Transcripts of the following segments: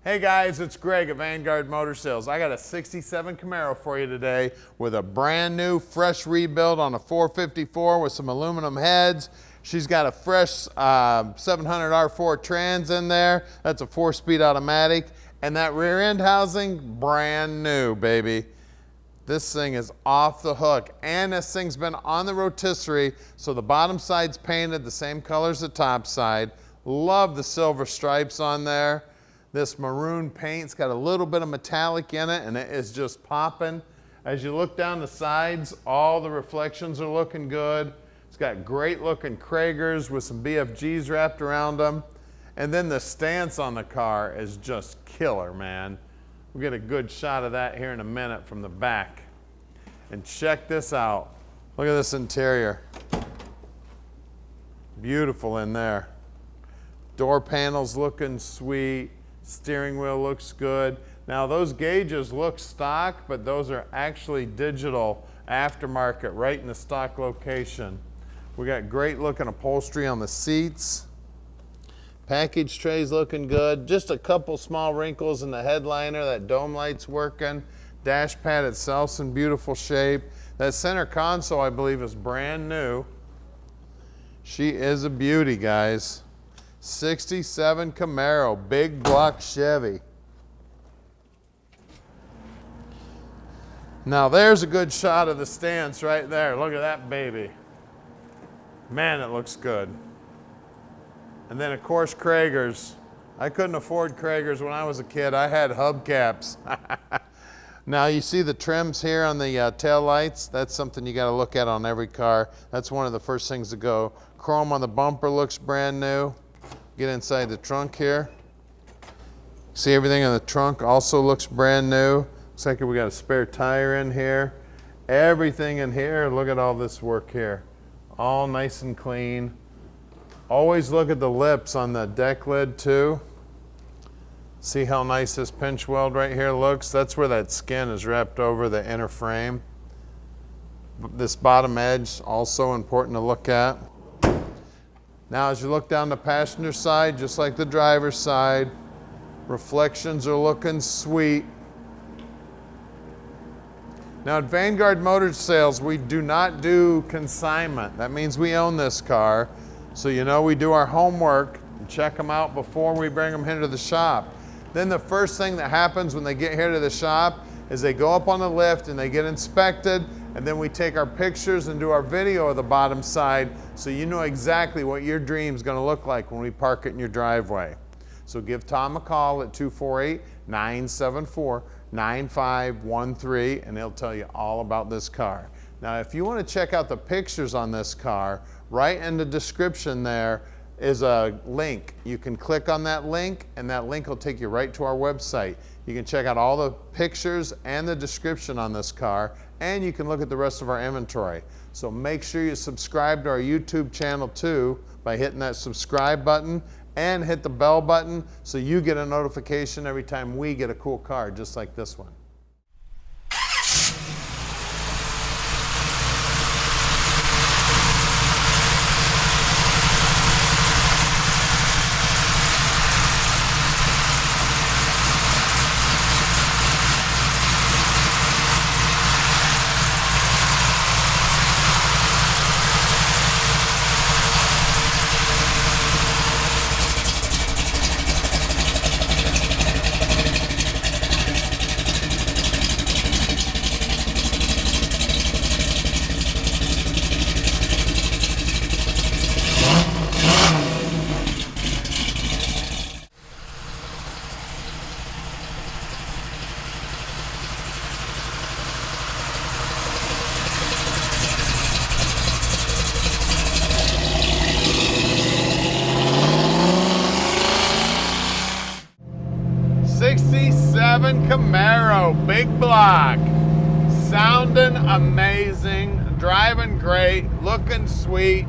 Hey guys, it's Greg at Vanguard Motor Sales. I got a 67 Camaro for you today with a brand new, fresh rebuild on a 454 with some aluminum heads. She's got a fresh 700 R4 trans in there. That's a 4-speed automatic. And that rear end housing, brand new, baby. This thing is off the hook. And this thing's been on the rotisserie, so the bottom side's painted the same color as the top side. Love the silver stripes on there. This maroon paint's got a little bit of metallic in it, and it is just popping. As you look down the sides, all the reflections are looking good. It's got great looking Cragars with some BFGs wrapped around them. And then the stance on the car is just killer, man. We'll get a good shot of that here in a minute from the back. And check this out. Look at this interior. Beautiful in there. Door panels looking sweet. Steering wheel looks good. Now those gauges look stock, but those are actually digital aftermarket right in the stock location. We got great looking upholstery on the seats. Package tray's looking good. Just a couple small wrinkles in the headliner. That dome light's working. Dash pad itself's in beautiful shape. That center console, I believe, is brand new. She is a beauty, guys. 67 Camaro, big block Chevy. Now there's a good shot of the stance right there. Look at that baby. Man, it looks good. And then of course Cragars. I couldn't afford Cragars when I was a kid. I had hubcaps. Now you see the trims here on the tail lights. That's something you got to look at on every car. That's one of the first things to go. Chrome on the bumper looks brand new. Get inside the trunk here. See everything in the trunk also looks brand new. Looks like we got a spare tire in here. Everything in here, look at all this work here. All nice and clean. Always look at the lips on the deck lid too. See how nice this pinch weld right here looks? That's where that skin is wrapped over the inner frame. This bottom edge, also important to look at. Now as you look down the passenger side, just like the driver's side, reflections are looking sweet. Now at Vanguard Motor Sales, we do not do consignment. That means we own this car. So you know we do our homework and check them out before we bring them into the shop. Then the first thing that happens when they get here to the shop is they go up on the lift and they get inspected, and then we take our pictures and do our video of the bottom side so you know exactly what your dream's gonna look like when we park it in your driveway. So give Tom a call at 248-974-9513 and he'll tell you all about this car. Now if you wanna check out the pictures on this car, right in the description there is a link. You can click on that link and that link will take you right to our website. You can check out all the pictures and the description on this car, and you can look at the rest of our inventory. So make sure you subscribe to our YouTube channel too by hitting that subscribe button and hit the bell button so you get a notification every time we get a cool car just like this one. Camaro, big block, sounding amazing, driving great, looking sweet.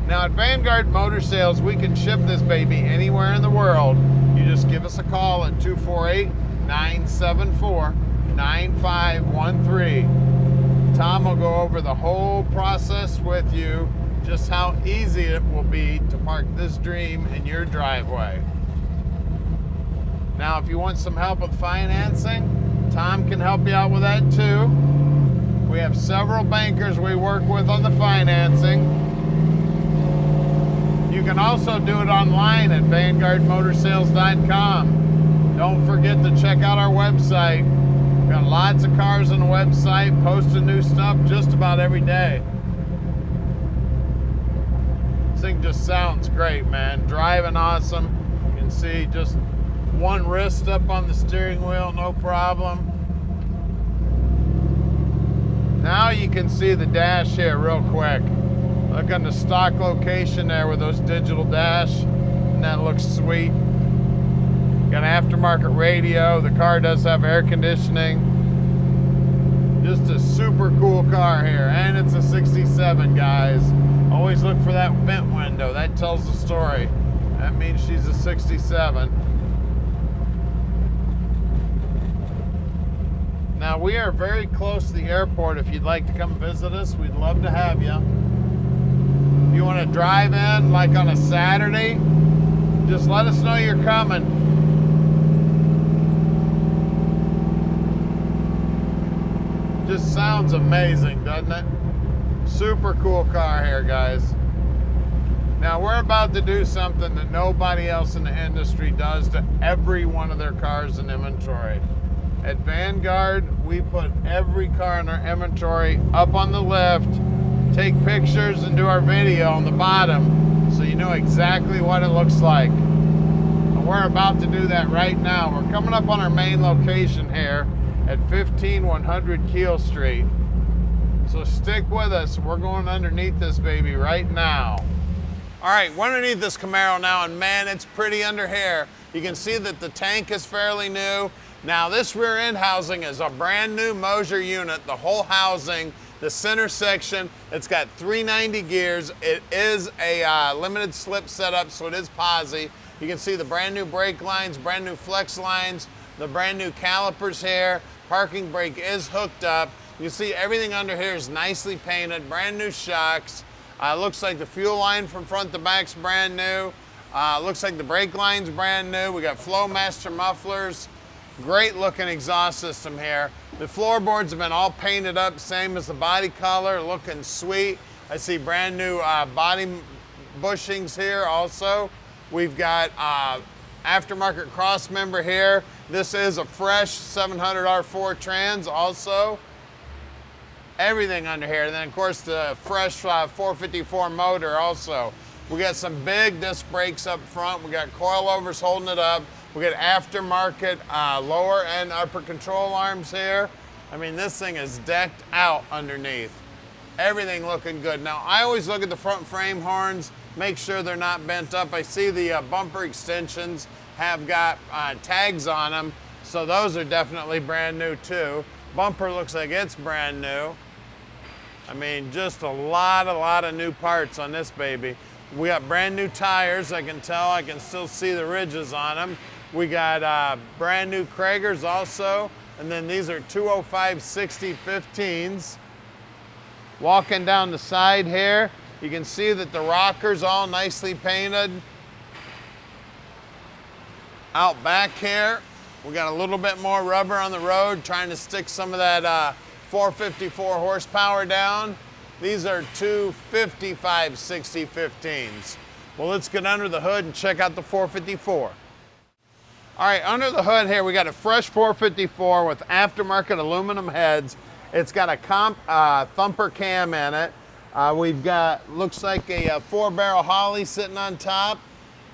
Now at Vanguard Motor Sales, we can ship this baby anywhere in the world. You just give us a call at 248-974-9513. Tom will go over the whole process with you, just how easy it will be to park this dream in your driveway. Now, if you want some help with financing, Tom can help you out with that too. We have several bankers we work with on the financing. You can also do it online at VanguardMotorsales.com. Don't forget to check out our website. We've got lots of cars on the website, posting new stuff just about every day. This thing just sounds great, man. Driving awesome. You can see just one wrist up on the steering wheel, no problem. Now you can see the dash here real quick. Look on the stock location there with those digital dash, and that looks sweet. Got an aftermarket radio. The car does have air conditioning. Just a super cool car here, and it's a 67, guys. Always look for that vent window. That tells the story. That means she's a 67. Now, we are very close to the airport. If you'd like to come visit us, we'd love to have you. If you want to drive in like on a Saturday, just let us know you're coming. Just sounds amazing, doesn't it? Super cool car here, guys. Now, we're about to do something that nobody else in the industry does to every one of their cars in inventory. At Vanguard, we put every car in our inventory up on the lift, take pictures, and do our video on the bottom so you know exactly what it looks like. And we're about to do that right now. We're coming up on our main location here at 15100 Keel Street. So stick with us. We're going underneath this baby right now. All right, we're underneath this Camaro now, and man, it's pretty under here. You can see that the tank is fairly new. Now, this rear end housing is a brand new Moser unit, the whole housing, the center section. It's got 390 gears. It is a limited slip setup, so it is posi. You can see the brand new brake lines, brand new flex lines, the brand new calipers here. Parking brake is hooked up. You can see everything under here is nicely painted, brand new shocks. Looks like the fuel line from front to back's brand new. Looks like the brake line's brand new. We got Flowmaster mufflers. Great looking exhaust system here. The floorboards have been all painted up, same as the body color, looking sweet. I see brand new body bushings here also. We've got aftermarket cross member here. This is a fresh 700 R4 trans also. Everything under here. And then of course the fresh 454 motor also. We got some big disc brakes up front. We got coilovers holding it up. We got aftermarket lower and upper control arms here. I mean, this thing is decked out underneath. Everything looking good. Now, I always look at the front frame horns, make sure they're not bent up. I see the bumper extensions have got tags on them, so those are definitely brand new too. Bumper looks like it's brand new. I mean, just a lot of new parts on this baby. We got brand new tires. I can tell, I can still see the ridges on them. We got brand new Cragars also, and then these are 205/60/15s. Walking down the side here, you can see that the rocker's all nicely painted. Out back here, we got a little bit more rubber on the road, trying to stick some of that 454 horsepower down. These are 255/60/15s. Well, let's get under the hood and check out the 454. All right, under the hood here, we got a fresh 454 with aftermarket aluminum heads. It's got a Comp Thumper Cam in it. We've got, looks like a 4-barrel Holley sitting on top.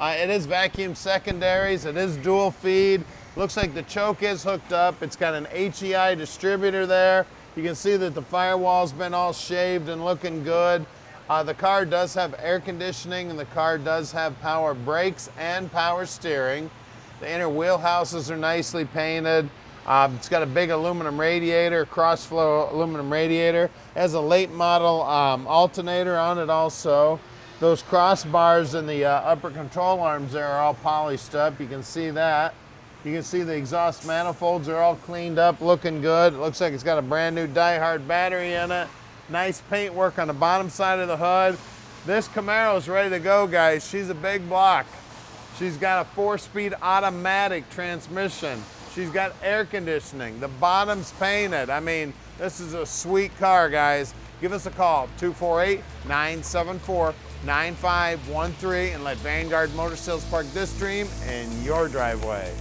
It is vacuum secondaries. It is dual feed. Looks like the choke is hooked up. It's got an HEI distributor there. You can see that the firewall's been all shaved and looking good. The car does have air conditioning, and the car does have power brakes and power steering. The inner wheelhouses are nicely painted. It's got a big aluminum radiator, cross-flow aluminum radiator. It has a late model alternator on it also. Those crossbars and the upper control arms there are all polished up. You can see that. You can see the exhaust manifolds are all cleaned up, looking good. It looks like it's got a brand new die-hard battery in it. Nice paint work on the bottom side of the hood. This Camaro is ready to go, guys. She's a big block. She's got a 4-speed automatic transmission. She's got air conditioning. The bottom's painted. I mean, this is a sweet car, guys. Give us a call, 248-974-9513, and let Vanguard Motor Sales park this dream in your driveway.